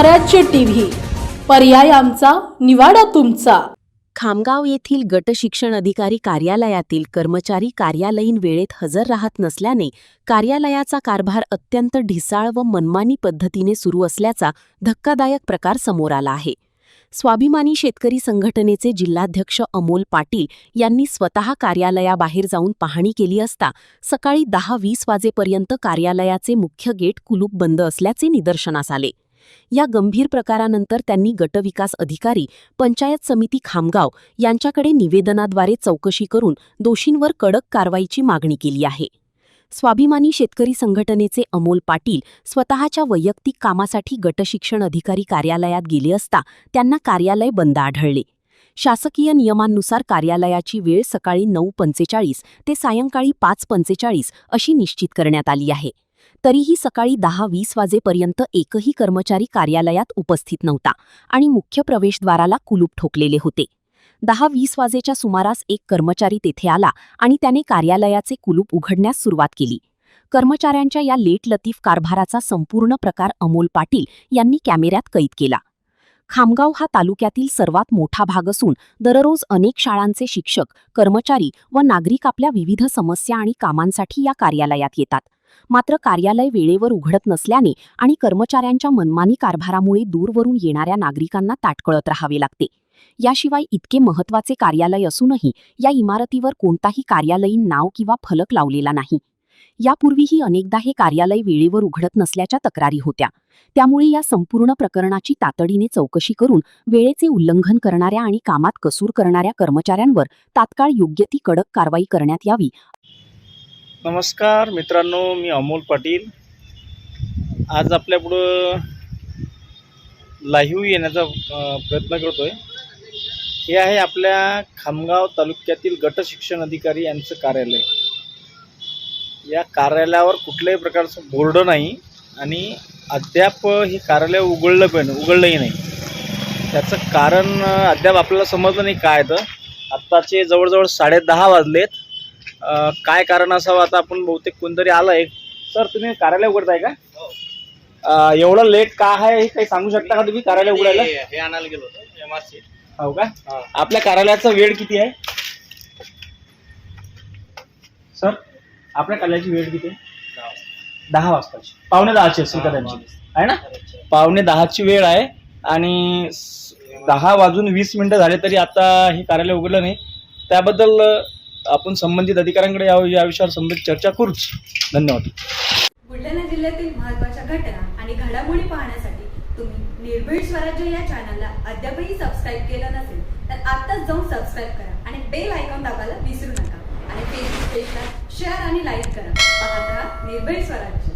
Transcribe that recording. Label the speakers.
Speaker 1: स्वराज्य टीव्ही, पर्याय आमचा, निवाडा तुमचा।
Speaker 2: खामगाव येथील गट शिक्षण अधिकारी कार्यालयातील कर्मचारी कार्यालयीन वेळेत हजर राहत नसल्याने कार्यालयाचा कारभार अत्यंत ढिसाळ व मनमानी पद्धतीने सुरू असल्याचा धक्कादायक प्रकार समोर आला आहे। स्वाभिमानी शेतकरी संघटनेचे जिल्हाध्यक्ष अमोल पाटील यांनी स्वतः कार्यालयाबाहेर जाऊन पाहणी केली असता सकाळी 10:20 वाजेपर्यंत कार्यालयाचे मुख्य गेट कुलूप बंद असल्याचे निदर्शनास आले। या गंभीर प्रकारानंतर त्यांनी गटविकास अधिकारी, पंचायत समिती खामगाव यांच्याकडे निवेदनाद्वारे चौकशी करून दोषींवर कडक कारवाईची मागणी केली आहे। स्वाभिमानी शेतकरी संघटनेचे अमोल पाटील स्वतःच्या वैयक्तिक कामासाठी गटशिक्षण अधिकारी कार्यालयात गेले असता त्यांना कार्यालय बंद आढळले। शासकीय नियमांनुसार कार्यालयाची वेळ सकाळी 9:45 ते सायंकाळी 5:45 अशी निश्चित करण्यात आली आहे। तरीही सकाळी 10:20 वाजेपर्यंत एकही कर्मचारी कार्यालयात उपस्थित नव्हता आणि मुख्य प्रवेशद्वाराला कुलूप ठोकलेले होते। 10:20 वाजेच्या सुमारास एक कर्मचारी तेथे आला आणि त्याने कार्यालयाचे कुलूप उघडण्यास सुरुवात केली। कर्मचाऱ्यांच्या या लेटलतीफ कारभाराचा संपूर्ण प्रकार अमोल पाटील यांनी कॅमेऱ्यात कैद केला। खामगाव हा तालुक्यातील सर्वात मोठा भाग असून दररोज अनेक शाळांचे शिक्षक, कर्मचारी व नागरिक आपल्या विविध समस्या आणि कामांसाठी या कार्यालयात येतात। मात्र कार्यालय वेळेवर उघडत नसल्याने आणि कर्मचाऱ्यांच्या मनमानी कारभारामुळे दूरवरून येणाऱ्या नागरिकांना ताटकळत राहावे लागते। याशिवाय इतके महत्त्वाचे कार्यालय असूनही या इमारतीवर कोणताही कार्यालयीन नाव किंवा फलक लावलेला नाही। यापूर्वीही अनेकदा हे कार्यालय वेळेवर उघडत नसल्याच्या तक्रारी होत्या। त्यामुळे या संपूर्ण प्रकरणाची तातडीने चौकशी करून वेळेचे उल्लंघन करणाऱ्या आणि कामात कसूर करणाऱ्या कर्मचाऱ्यांवर तात्काळ योग्य ती कडक कारवाई करण्यात यावी।
Speaker 3: नमस्कार मित्रांनो, मी अमोल पाटील आज आपल्यापुढं लाईव्ह येण्याचा प्रयत्न करतोय। हे आहे आपल्या खामगाव तालुक्यातील गट शिक्षण अधिकारी यांचं कार्यालय। या कार्यालयावर कुठल्याही प्रकारचं बोर्ड नाही आणि अद्याप हे कार्यालय उघडलंही नाही। त्याचं कारण अद्याप आपल्याला समजलं नाही काय तर। आत्ताचे जवळजवळ 10:30 वाजलेत। काय कारण असावं आता आपण बहुतेक कोणतरी आलंय। सर, तुम्ही कार्यालय उघडताय का? एवढं लेट का आहे हे काही सांगू शकता का तुम्ही? कार्यालय उघडायला
Speaker 4: हे आणायला गेलो होतो एमआरसी।
Speaker 3: हो का? आपल्या कार्यालयाचा वेळ किती आहे सर? आपल्या कार्यालयाची वेळ किती आहे? 10 वाजताची। 9:45 असेल का त्यांची, आहे ना? 9:45ची वेळ आहे आणि 10:20 झाले तरी आता हे कार्यालय उघडलं नाही। त्याबद्दल आपण संबंधित अधिकाऱ्यांकडे या विषयावर संबंधित चर्चा करूच। धन्यवाद।
Speaker 5: बुलढाणा जिल्ह्यातील महत्त्वाच्या घटना आणि घडामोडी पाहण्यासाठी तुम्ही निर्भीड स्वराज्य या चॅनलला अद्यापही सबस्क्राईब केलं नसेल तर आत्ताच जाऊन सबस्क्राईब करा आणि बेल आयकॉन दाबायला विसरू नका आणि फेसबुक पेजला शेअर आणि लाईक करा। पाहत राहा निर्भीड स्वराज्य।